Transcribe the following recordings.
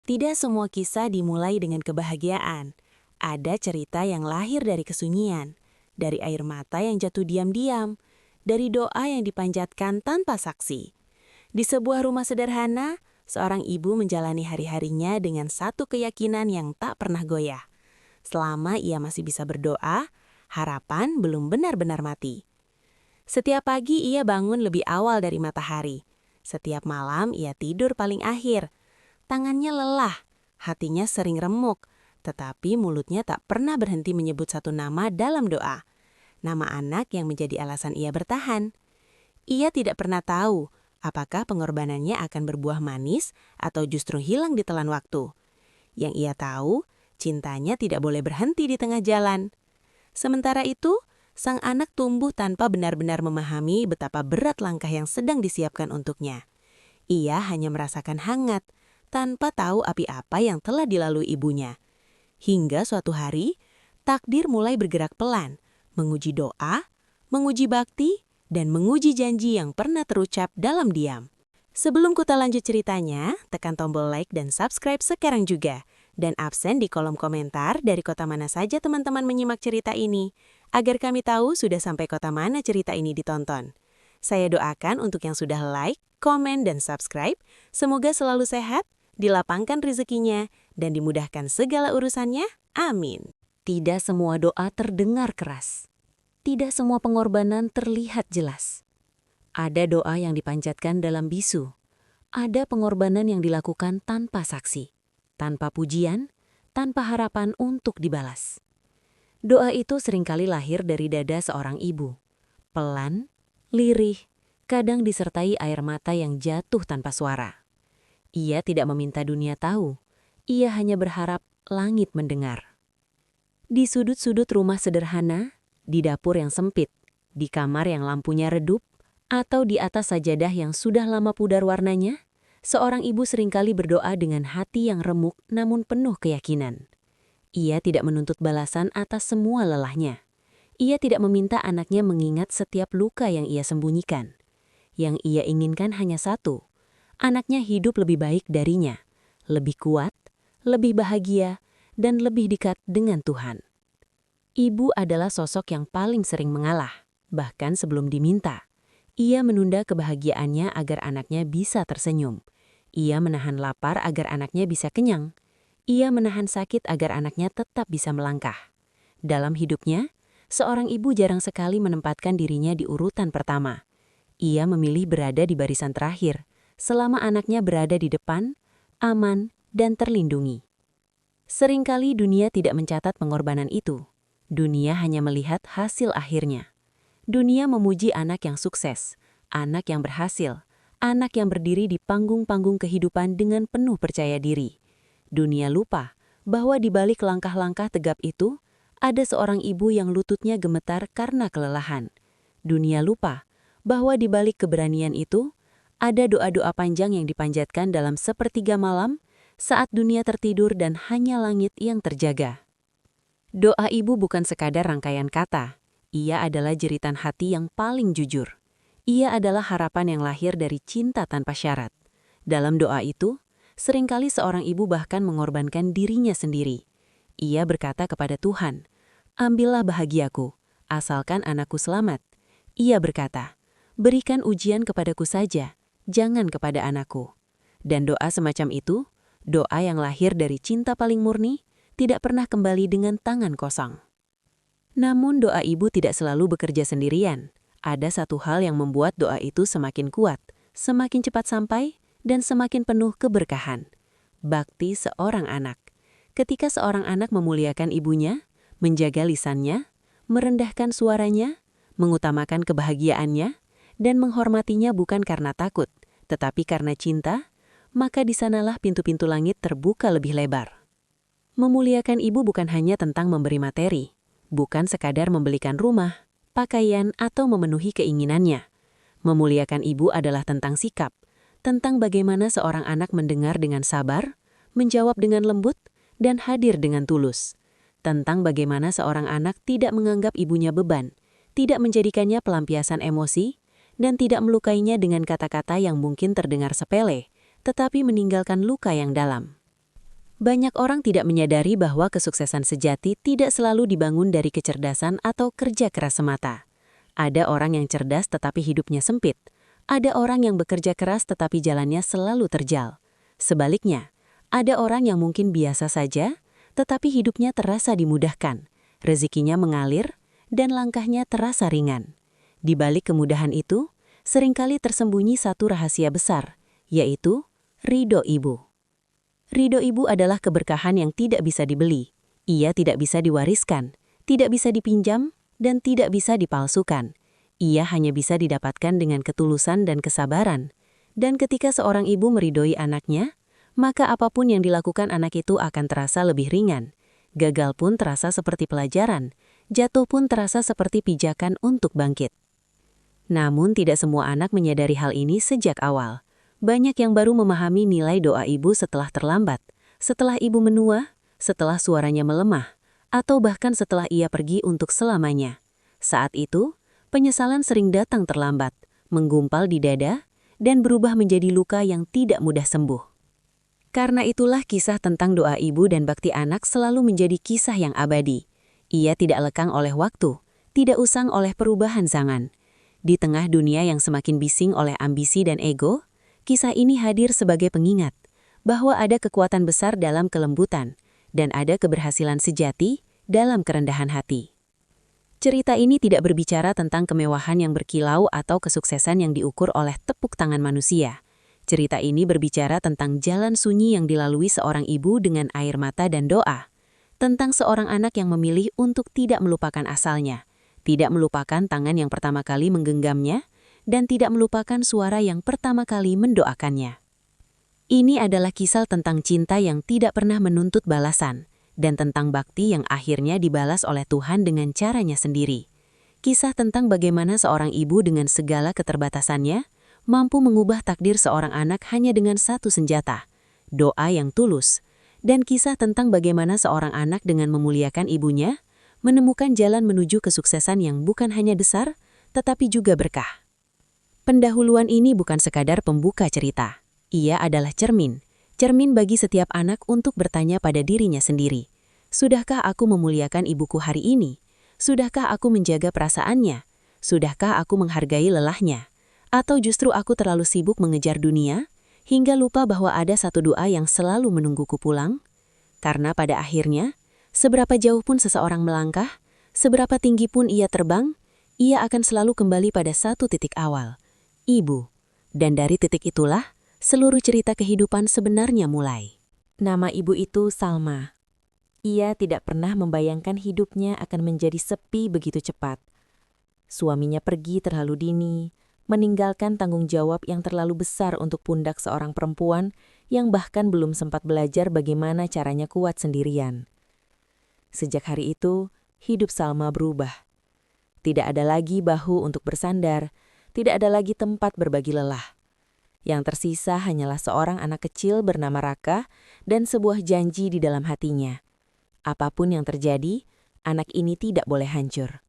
Tidak semua kisah dimulai dengan kebahagiaan. Ada cerita yang lahir dari kesunyian, dari air mata yang jatuh diam-diam, dari doa yang dipanjatkan tanpa saksi. Di sebuah rumah sederhana, seorang ibu menjalani hari-harinya dengan satu keyakinan yang tak pernah goyah. Selama ia masih bisa berdoa, harapan belum benar-benar mati. Setiap pagi ia bangun lebih awal dari matahari. Setiap malam ia tidur paling akhir. Tangannya lelah, hatinya sering remuk, tetapi mulutnya tak pernah berhenti menyebut satu nama dalam doa. Nama anak yang menjadi alasan ia bertahan. Ia tidak pernah tahu apakah pengorbanannya akan berbuah manis atau justru hilang ditelan waktu. Yang ia tahu, cintanya tidak boleh berhenti di tengah jalan. Sementara itu, sang anak tumbuh tanpa benar-benar memahami betapa berat langkah yang sedang disiapkan untuknya. Ia hanya merasakan hangat, tanpa tahu api apa yang telah dilalui ibunya. Hingga suatu hari, takdir mulai bergerak pelan, menguji doa, menguji bakti, dan menguji janji yang pernah terucap dalam diam. Sebelum kita lanjut ceritanya, tekan tombol like dan subscribe sekarang juga. Dan absen di kolom komentar dari kota mana saja teman-teman menyimak cerita ini, agar kami tahu sudah sampai kota mana cerita ini ditonton. Saya doakan untuk yang sudah like, komen, dan subscribe, semoga selalu sehat, dilapangkan rezekinya, dan dimudahkan segala urusannya. Amin. Tidak semua doa terdengar keras. Tidak semua pengorbanan terlihat jelas. Ada doa yang dipanjatkan dalam bisu. Ada pengorbanan yang dilakukan tanpa saksi, tanpa pujian, tanpa harapan untuk dibalas. Doa itu seringkali lahir dari dada seorang ibu. Pelan, lirih, kadang disertai air mata yang jatuh tanpa suara. Ia tidak meminta dunia tahu, ia hanya berharap langit mendengar. Di sudut-sudut rumah sederhana, di dapur yang sempit, di kamar yang lampunya redup, atau di atas sajadah yang sudah lama pudar warnanya, seorang ibu seringkali berdoa dengan hati yang remuk namun penuh keyakinan. Ia tidak menuntut balasan atas semua lelahnya. Ia tidak meminta anaknya mengingat setiap luka yang ia sembunyikan. Yang ia inginkan hanya satu, anaknya hidup lebih baik darinya, lebih kuat, lebih bahagia, dan lebih dekat dengan Tuhan. Ibu adalah sosok yang paling sering mengalah, bahkan sebelum diminta. Ia menunda kebahagiaannya agar anaknya bisa tersenyum. Ia menahan lapar agar anaknya bisa kenyang. Ia menahan sakit agar anaknya tetap bisa melangkah. Dalam hidupnya, seorang ibu jarang sekali menempatkan dirinya di urutan pertama. Ia memilih berada di barisan terakhir, selama anaknya berada di depan, aman, dan terlindungi. Seringkali dunia tidak mencatat pengorbanan itu. Dunia hanya melihat hasil akhirnya. Dunia memuji anak yang sukses, anak yang berhasil, anak yang berdiri di panggung-panggung kehidupan dengan penuh percaya diri. Dunia lupa bahwa di balik langkah-langkah tegap itu, ada seorang ibu yang lututnya gemetar karena kelelahan. Dunia lupa bahwa di balik keberanian itu, ada doa-doa panjang yang dipanjatkan dalam sepertiga malam saat dunia tertidur dan hanya langit yang terjaga. Doa ibu bukan sekadar rangkaian kata. Ia adalah jeritan hati yang paling jujur. Ia adalah harapan yang lahir dari cinta tanpa syarat. Dalam doa itu, seringkali seorang ibu bahkan mengorbankan dirinya sendiri. Ia berkata kepada Tuhan, "Ambillah bahagiaku, asalkan anakku selamat." Ia berkata, "Berikan ujian kepadaku saja, jangan kepada anakku." Dan doa semacam itu, doa yang lahir dari cinta paling murni, tidak pernah kembali dengan tangan kosong. Namun doa ibu tidak selalu bekerja sendirian. Ada satu hal yang membuat doa itu semakin kuat, semakin cepat sampai, dan semakin penuh keberkahan. Bakti seorang anak. Ketika seorang anak memuliakan ibunya, menjaga lisannya, merendahkan suaranya, mengutamakan kebahagiaannya, dan menghormatinya bukan karena takut, tetapi karena cinta, maka di sanalah pintu-pintu langit terbuka lebih lebar. Memuliakan ibu bukan hanya tentang memberi materi, bukan sekadar membelikan rumah, pakaian, atau memenuhi keinginannya. Memuliakan ibu adalah tentang sikap, tentang bagaimana seorang anak mendengar dengan sabar, menjawab dengan lembut, dan hadir dengan tulus. Tentang bagaimana seorang anak tidak menganggap ibunya beban, tidak menjadikannya pelampiasan emosi, dan tidak melukainya dengan kata-kata yang mungkin terdengar sepele, tetapi meninggalkan luka yang dalam. Banyak orang tidak menyadari bahwa kesuksesan sejati tidak selalu dibangun dari kecerdasan atau kerja keras semata. Ada orang yang cerdas tetapi hidupnya sempit. Ada orang yang bekerja keras tetapi jalannya selalu terjal. Sebaliknya, ada orang yang mungkin biasa saja, tetapi hidupnya terasa dimudahkan. Rezekinya mengalir, dan langkahnya terasa ringan. Di balik kemudahan itu, seringkali tersembunyi satu rahasia besar, yaitu ridho ibu. Ridho ibu adalah keberkahan yang tidak bisa dibeli. Ia tidak bisa diwariskan, tidak bisa dipinjam, dan tidak bisa dipalsukan. Ia hanya bisa didapatkan dengan ketulusan dan kesabaran. Dan ketika seorang ibu meridhoi anaknya, maka apapun yang dilakukan anak itu akan terasa lebih ringan. Gagal pun terasa seperti pelajaran, jatuh pun terasa seperti pijakan untuk bangkit. Namun tidak semua anak menyadari hal ini sejak awal. Banyak yang baru memahami nilai doa ibu setelah terlambat, setelah ibu menua, setelah suaranya melemah, atau bahkan setelah ia pergi untuk selamanya. Saat itu, penyesalan sering datang terlambat, menggumpal di dada, dan berubah menjadi luka yang tidak mudah sembuh. Karena itulah kisah tentang doa ibu dan bakti anak selalu menjadi kisah yang abadi. Ia tidak lekang oleh waktu, tidak usang oleh perubahan zaman. Di tengah dunia yang semakin bising oleh ambisi dan ego, kisah ini hadir sebagai pengingat bahwa ada kekuatan besar dalam kelembutan dan ada keberhasilan sejati dalam kerendahan hati. Cerita ini tidak berbicara tentang kemewahan yang berkilau atau kesuksesan yang diukur oleh tepuk tangan manusia. Cerita ini berbicara tentang jalan sunyi yang dilalui seorang ibu dengan air mata dan doa, tentang seorang anak yang memilih untuk tidak melupakan asalnya, tidak melupakan tangan yang pertama kali menggenggamnya, dan tidak melupakan suara yang pertama kali mendoakannya. Ini adalah kisah tentang cinta yang tidak pernah menuntut balasan, dan tentang bakti yang akhirnya dibalas oleh Tuhan dengan caranya sendiri. Kisah tentang bagaimana seorang ibu dengan segala keterbatasannya, mampu mengubah takdir seorang anak hanya dengan satu senjata, doa yang tulus, dan kisah tentang bagaimana seorang anak dengan memuliakan ibunya, menemukan jalan menuju kesuksesan yang bukan hanya besar, tetapi juga berkah. Pendahuluan ini bukan sekadar pembuka cerita. Ia adalah cermin bagi setiap anak untuk bertanya pada dirinya sendiri. Sudahkah aku memuliakan ibuku hari ini? Sudahkah aku menjaga perasaannya? Sudahkah aku menghargai lelahnya? Atau justru aku terlalu sibuk mengejar dunia, hingga lupa bahwa ada satu doa yang selalu menungguku pulang? Karena pada akhirnya, seberapa jauh pun seseorang melangkah, seberapa tinggi pun ia terbang, ia akan selalu kembali pada satu titik awal. Ibu. Dan dari titik itulah, seluruh cerita kehidupan sebenarnya mulai. Nama ibu itu Salma. Ia tidak pernah membayangkan hidupnya akan menjadi sepi begitu cepat. Suaminya pergi terlalu dini, meninggalkan tanggung jawab yang terlalu besar untuk pundak seorang perempuan yang bahkan belum sempat belajar bagaimana caranya kuat sendirian. Sejak hari itu, hidup Salma berubah. Tidak ada lagi bahu untuk bersandar, tidak ada lagi tempat berbagi lelah. Yang tersisa hanyalah seorang anak kecil bernama Raka dan sebuah janji di dalam hatinya. Apapun yang terjadi, anak ini tidak boleh hancur.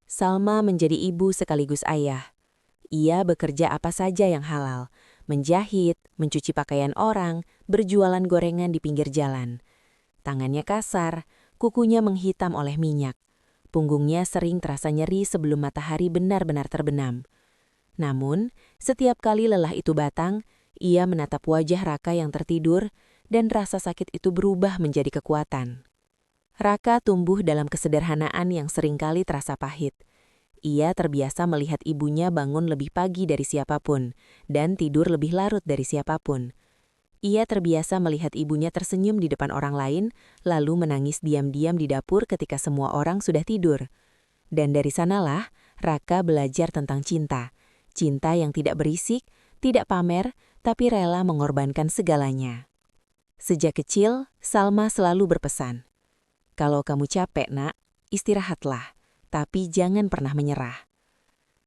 Salma menjadi ibu sekaligus ayah. Ia bekerja apa saja yang halal, menjahit, mencuci pakaian orang, berjualan gorengan di pinggir jalan. Tangannya kasar, kukunya menghitam oleh minyak. Punggungnya sering terasa nyeri sebelum matahari benar-benar terbenam. Namun, setiap kali lelah itu batang, ia menatap wajah Raka yang tertidur dan rasa sakit itu berubah menjadi kekuatan. Raka tumbuh dalam kesederhanaan yang seringkali terasa pahit. Ia terbiasa melihat ibunya bangun lebih pagi dari siapapun dan tidur lebih larut dari siapapun. Ia terbiasa melihat ibunya tersenyum di depan orang lain, lalu menangis diam-diam di dapur ketika semua orang sudah tidur. Dan dari sanalah, Raka belajar tentang cinta. Cinta yang tidak berisik, tidak pamer, tapi rela mengorbankan segalanya. Sejak kecil, Salma selalu berpesan, "Kalau kamu capek, nak, istirahatlah, tapi jangan pernah menyerah."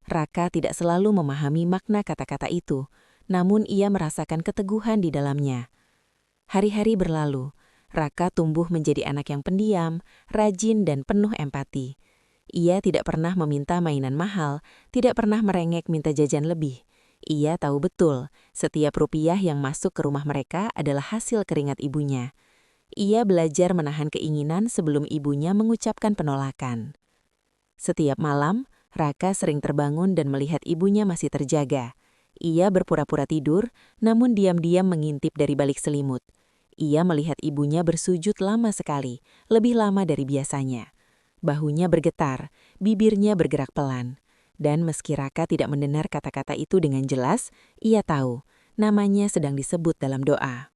Raka tidak selalu memahami makna kata-kata itu, namun ia merasakan keteguhan di dalamnya. Hari-hari berlalu, Raka tumbuh menjadi anak yang pendiam, rajin, dan penuh empati. Ia tidak pernah meminta mainan mahal, tidak pernah merengek minta jajan lebih. Ia tahu betul, setiap rupiah yang masuk ke rumah mereka adalah hasil keringat ibunya. Ia belajar menahan keinginan sebelum ibunya mengucapkan penolakan. Setiap malam, Raka sering terbangun dan melihat ibunya masih terjaga. Ia berpura-pura tidur, namun diam-diam mengintip dari balik selimut. Ia melihat ibunya bersujud lama sekali, lebih lama dari biasanya. Bahunya bergetar, bibirnya bergerak pelan. Dan meski Raka tidak mendengar kata-kata itu dengan jelas, ia tahu namanya sedang disebut dalam doa.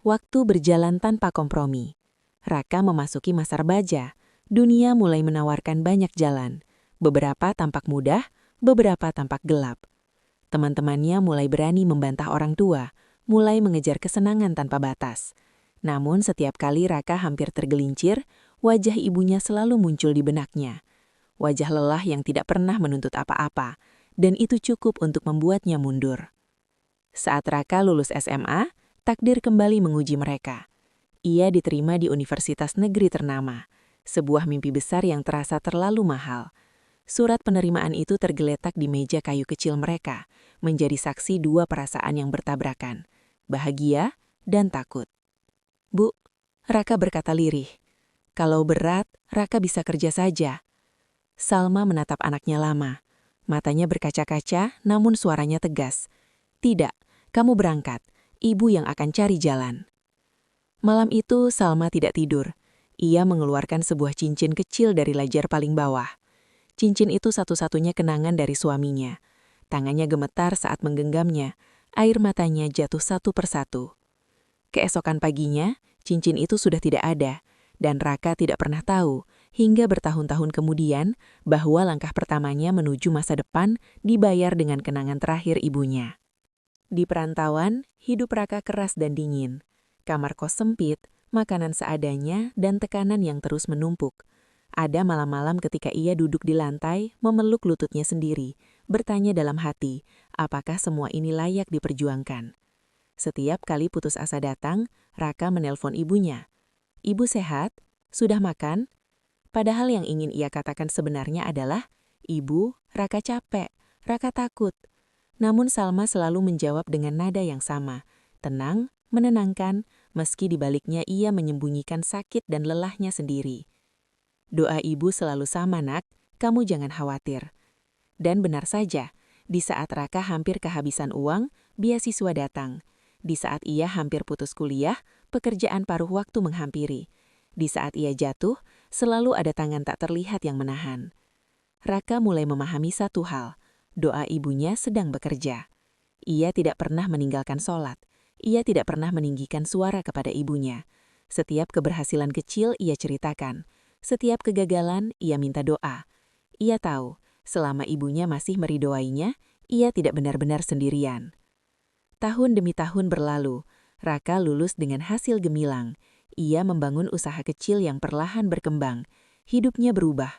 Waktu berjalan tanpa kompromi. Raka memasuki masa remaja. Dunia mulai menawarkan banyak jalan. Beberapa tampak mudah, beberapa tampak gelap. Teman-temannya mulai berani membantah orang tua, mulai mengejar kesenangan tanpa batas. Namun setiap kali Raka hampir tergelincir, wajah ibunya selalu muncul di benaknya. Wajah lelah yang tidak pernah menuntut apa-apa, dan itu cukup untuk membuatnya mundur. Saat Raka lulus SMA, takdir kembali menguji mereka. Ia diterima di universitas negeri ternama, sebuah mimpi besar yang terasa terlalu mahal. Surat penerimaan itu tergeletak di meja kayu kecil mereka, menjadi saksi dua perasaan yang bertabrakan, bahagia dan takut. "Bu," Raka berkata lirih, "kalau berat, Raka bisa kerja saja." Salma menatap anaknya lama. Matanya berkaca-kaca, namun suaranya tegas. "Tidak, kamu berangkat. Ibu yang akan cari jalan." Malam itu, Salma tidak tidur. Ia mengeluarkan sebuah cincin kecil dari lajar paling bawah. Cincin itu satu-satunya kenangan dari suaminya. Tangannya gemetar saat menggenggamnya. Air matanya jatuh satu persatu. Keesokan paginya, cincin itu sudah tidak ada, dan Raka tidak pernah tahu, hingga bertahun-tahun kemudian, bahwa langkah pertamanya menuju masa depan dibayar dengan kenangan terakhir ibunya. Di perantauan, hidup Raka keras dan dingin. Kamar kos sempit, makanan seadanya, dan tekanan yang terus menumpuk. Ada malam-malam ketika ia duduk di lantai, memeluk lututnya sendiri, bertanya dalam hati, apakah semua ini layak diperjuangkan? Setiap kali putus asa datang, Raka menelpon ibunya. "Ibu sehat? Sudah makan?" Padahal yang ingin ia katakan sebenarnya adalah, "Ibu, Raka capek, Raka takut." Namun Salma selalu menjawab dengan nada yang sama, tenang, menenangkan, meski di baliknya ia menyembunyikan sakit dan lelahnya sendiri. "Doa ibu selalu sama, Nak, kamu jangan khawatir." Dan benar saja, di saat Raka hampir kehabisan uang, beasiswa datang. Di saat ia hampir putus kuliah, pekerjaan paruh waktu menghampiri. Di saat ia jatuh, selalu ada tangan tak terlihat yang menahan. Raka mulai memahami satu hal, doa ibunya sedang bekerja. Ia tidak pernah meninggalkan sholat. Ia tidak pernah meninggikan suara kepada ibunya. Setiap keberhasilan kecil ia ceritakan. Setiap kegagalan ia minta doa. Ia tahu, selama ibunya masih meridhoainya, ia tidak benar-benar sendirian. Tahun demi tahun berlalu, Raka lulus dengan hasil gemilang. Ia membangun usaha kecil yang perlahan berkembang. Hidupnya berubah.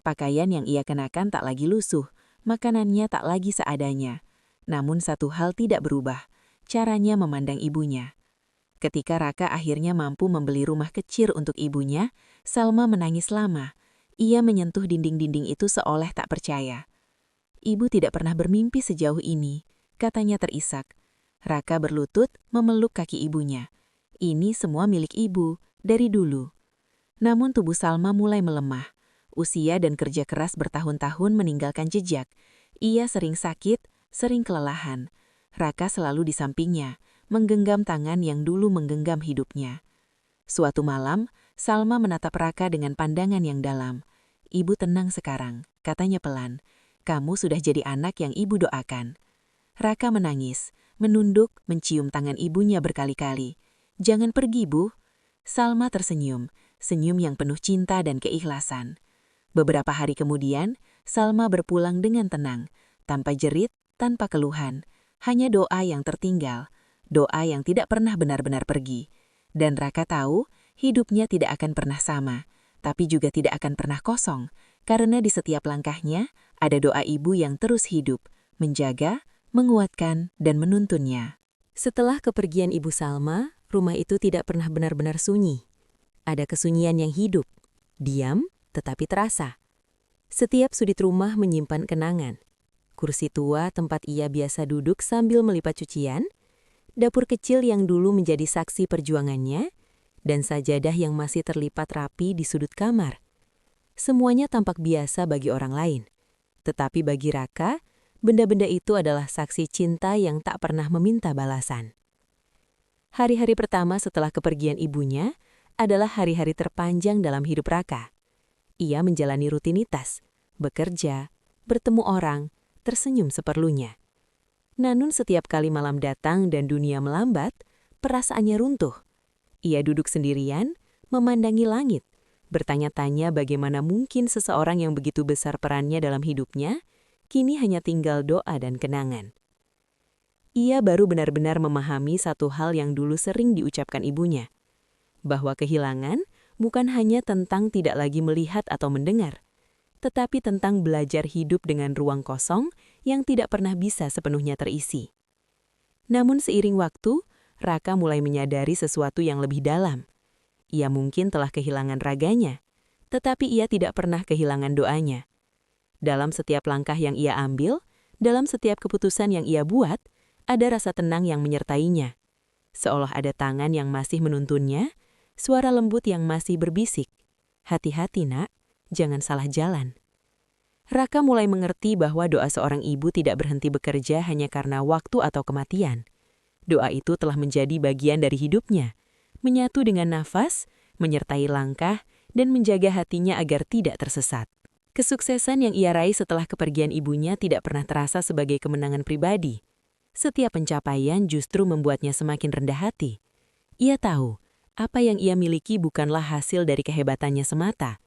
Pakaian yang ia kenakan tak lagi lusuh, makanannya tak lagi seadanya. Namun satu hal tidak berubah, caranya memandang ibunya. Ketika Raka akhirnya mampu membeli rumah kecil untuk ibunya, Salma menangis lama. Ia menyentuh dinding-dinding itu seolah tak percaya. "Ibu tidak pernah bermimpi sejauh ini," katanya terisak. Raka berlutut memeluk kaki ibunya. "Ini semua milik ibu, dari dulu." Namun tubuh Salma mulai melemah. Usia dan kerja keras bertahun-tahun meninggalkan jejak. Ia sering sakit, sering kelelahan. Raka selalu di sampingnya, menggenggam tangan yang dulu menggenggam hidupnya. Suatu malam, Salma menatap Raka dengan pandangan yang dalam. "Ibu tenang sekarang," katanya pelan. "Kamu sudah jadi anak yang ibu doakan." Raka menangis, menunduk, mencium tangan ibunya berkali-kali. "Jangan pergi, Bu." Salma tersenyum, senyum yang penuh cinta dan keikhlasan. Beberapa hari kemudian, Salma berpulang dengan tenang, tanpa jerit, tanpa keluhan. Hanya doa yang tertinggal, doa yang tidak pernah benar-benar pergi. Dan Raka tahu, hidupnya tidak akan pernah sama, tapi juga tidak akan pernah kosong, karena di setiap langkahnya ada doa ibu yang terus hidup, menjaga, menguatkan, dan menuntunnya. Setelah kepergian Ibu Salma, rumah itu tidak pernah benar-benar sunyi. Ada kesunyian yang hidup, diam, tetapi terasa. Setiap sudut rumah menyimpan kenangan. Kursi tua tempat ia biasa duduk sambil melipat cucian, dapur kecil yang dulu menjadi saksi perjuangannya, dan sajadah yang masih terlipat rapi di sudut kamar. Semuanya tampak biasa bagi orang lain. Tetapi bagi Raka, benda-benda itu adalah saksi cinta yang tak pernah meminta balasan. Hari-hari pertama setelah kepergian ibunya adalah hari-hari terpanjang dalam hidup Raka. Ia menjalani rutinitas, bekerja, bertemu orang, tersenyum seperlunya. Namun setiap kali malam datang dan dunia melambat, perasaannya runtuh. Ia duduk sendirian, memandangi langit, bertanya-tanya bagaimana mungkin seseorang yang begitu besar perannya dalam hidupnya, kini hanya tinggal doa dan kenangan. Ia baru benar-benar memahami satu hal yang dulu sering diucapkan ibunya, bahwa kehilangan bukan hanya tentang tidak lagi melihat atau mendengar, tetapi tentang belajar hidup dengan ruang kosong yang tidak pernah bisa sepenuhnya terisi. Namun seiring waktu, Raka mulai menyadari sesuatu yang lebih dalam. Ia mungkin telah kehilangan raganya, tetapi ia tidak pernah kehilangan doanya. Dalam setiap langkah yang ia ambil, dalam setiap keputusan yang ia buat, ada rasa tenang yang menyertainya. Seolah ada tangan yang masih menuntunnya, suara lembut yang masih berbisik, "Hati-hati nak, jangan salah jalan." Raka mulai mengerti bahwa doa seorang ibu tidak berhenti bekerja hanya karena waktu atau kematian. Doa itu telah menjadi bagian dari hidupnya, menyatu dengan nafas, menyertai langkah, dan menjaga hatinya agar tidak tersesat. Kesuksesan yang ia raih setelah kepergian ibunya tidak pernah terasa sebagai kemenangan pribadi. Setiap pencapaian justru membuatnya semakin rendah hati. Ia tahu, apa yang ia miliki bukanlah hasil dari kehebatannya semata,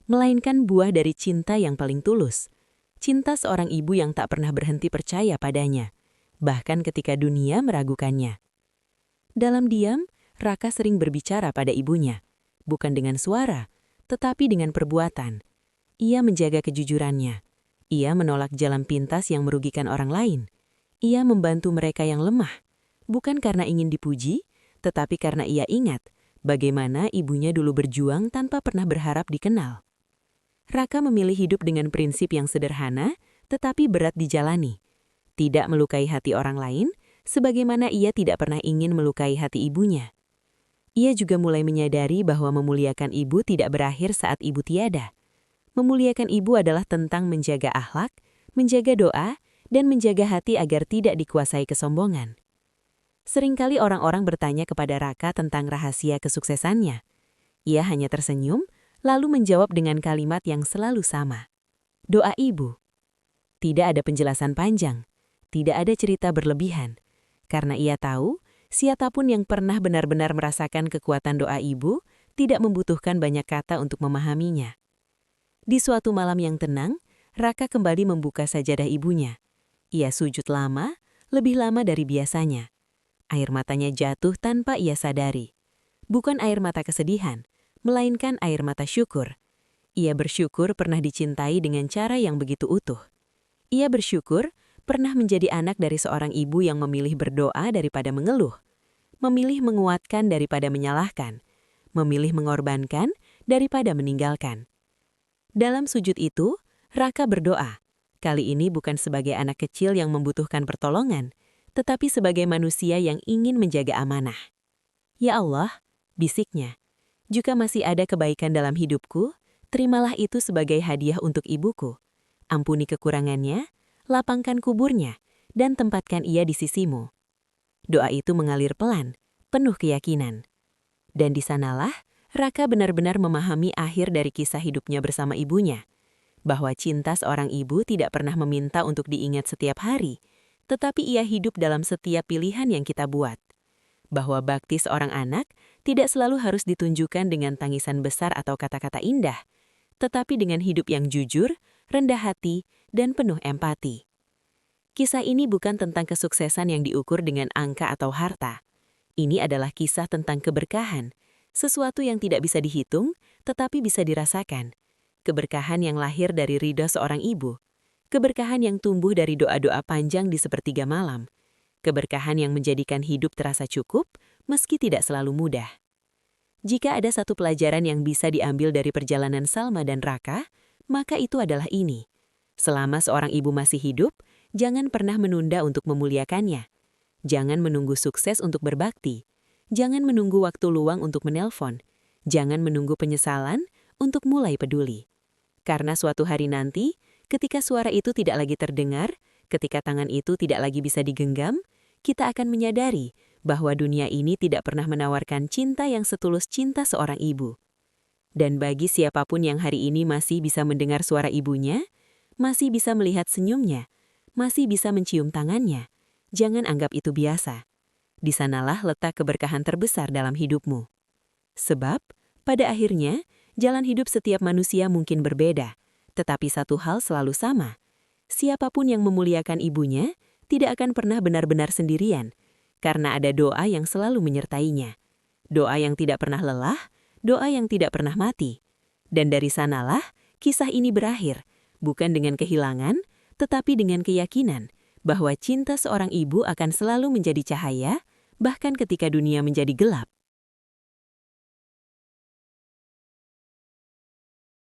melainkan buah dari cinta yang paling tulus. Cinta seorang ibu yang tak pernah berhenti percaya padanya, bahkan ketika dunia meragukannya. Dalam diam, Raka sering berbicara pada ibunya, bukan dengan suara, tetapi dengan perbuatan. Ia menjaga kejujurannya. Ia menolak jalan pintas yang merugikan orang lain. Ia membantu mereka yang lemah, bukan karena ingin dipuji, tetapi karena ia ingat bagaimana ibunya dulu berjuang tanpa pernah berharap dikenal. Raka memilih hidup dengan prinsip yang sederhana, tetapi berat dijalani. Tidak melukai hati orang lain, sebagaimana ia tidak pernah ingin melukai hati ibunya. Ia juga mulai menyadari bahwa memuliakan ibu tidak berakhir saat ibu tiada. Memuliakan ibu adalah tentang menjaga akhlak, menjaga doa, dan menjaga hati agar tidak dikuasai kesombongan. Seringkali orang-orang bertanya kepada Raka tentang rahasia kesuksesannya. Ia hanya tersenyum, lalu menjawab dengan kalimat yang selalu sama. Doa ibu. Tidak ada penjelasan panjang. Tidak ada cerita berlebihan, karena ia tahu, siapapun yang pernah benar-benar merasakan kekuatan doa ibu tidak membutuhkan banyak kata untuk memahaminya. Di suatu malam yang tenang, Raka kembali membuka sajadah ibunya. Ia sujud lama, lebih lama dari biasanya. Air matanya jatuh tanpa ia sadari. Bukan air mata kesedihan, melainkan air mata syukur. Ia bersyukur pernah dicintai dengan cara yang begitu utuh. Ia bersyukur pernah menjadi anak dari seorang ibu yang memilih berdoa daripada mengeluh, memilih menguatkan daripada menyalahkan, memilih mengorbankan daripada meninggalkan. Dalam sujud itu, Raka berdoa, kali ini bukan sebagai anak kecil yang membutuhkan pertolongan, tetapi sebagai manusia yang ingin menjaga amanah. Ya Allah, bisiknya, jika masih ada kebaikan dalam hidupku, terimalah itu sebagai hadiah untuk ibuku. Ampuni kekurangannya, lapangkan kuburnya, dan tempatkan ia di sisimu. Doa itu mengalir pelan, penuh keyakinan. Dan di sanalah, Raka benar-benar memahami akhir dari kisah hidupnya bersama ibunya, bahwa cinta seorang ibu tidak pernah meminta untuk diingat setiap hari, tetapi ia hidup dalam setiap pilihan yang kita buat. Bahwa bakti seorang anak tidak selalu harus ditunjukkan dengan tangisan besar atau kata-kata indah, tetapi dengan hidup yang jujur, rendah hati, dan penuh empati. Kisah ini bukan tentang kesuksesan yang diukur dengan angka atau harta. Ini adalah kisah tentang keberkahan, sesuatu yang tidak bisa dihitung, tetapi bisa dirasakan. Keberkahan yang lahir dari ridha seorang ibu. Keberkahan yang tumbuh dari doa-doa panjang di sepertiga malam. Keberkahan yang menjadikan hidup terasa cukup, meski tidak selalu mudah. Jika ada satu pelajaran yang bisa diambil dari perjalanan Salma dan Raka, maka itu adalah ini. Selama seorang ibu masih hidup, jangan pernah menunda untuk memuliakannya. Jangan menunggu sukses untuk berbakti. Jangan menunggu waktu luang untuk menelpon. Jangan menunggu penyesalan untuk mulai peduli. Karena suatu hari nanti, ketika suara itu tidak lagi terdengar, ketika tangan itu tidak lagi bisa digenggam, kita akan menyadari bahwa dunia ini tidak pernah menawarkan cinta yang setulus cinta seorang ibu. Dan bagi siapapun yang hari ini masih bisa mendengar suara ibunya, masih bisa melihat senyumnya, masih bisa mencium tangannya, jangan anggap itu biasa. Di sanalah letak keberkahan terbesar dalam hidupmu. Sebab, pada akhirnya, jalan hidup setiap manusia mungkin berbeda, tetapi satu hal selalu sama. Siapapun yang memuliakan ibunya tidak akan pernah benar-benar sendirian, karena ada doa yang selalu menyertainya. Doa yang tidak pernah lelah, doa yang tidak pernah mati. Dan dari sanalah kisah ini berakhir, bukan dengan kehilangan, tetapi dengan keyakinan bahwa cinta seorang ibu akan selalu menjadi cahaya, bahkan ketika dunia menjadi gelap.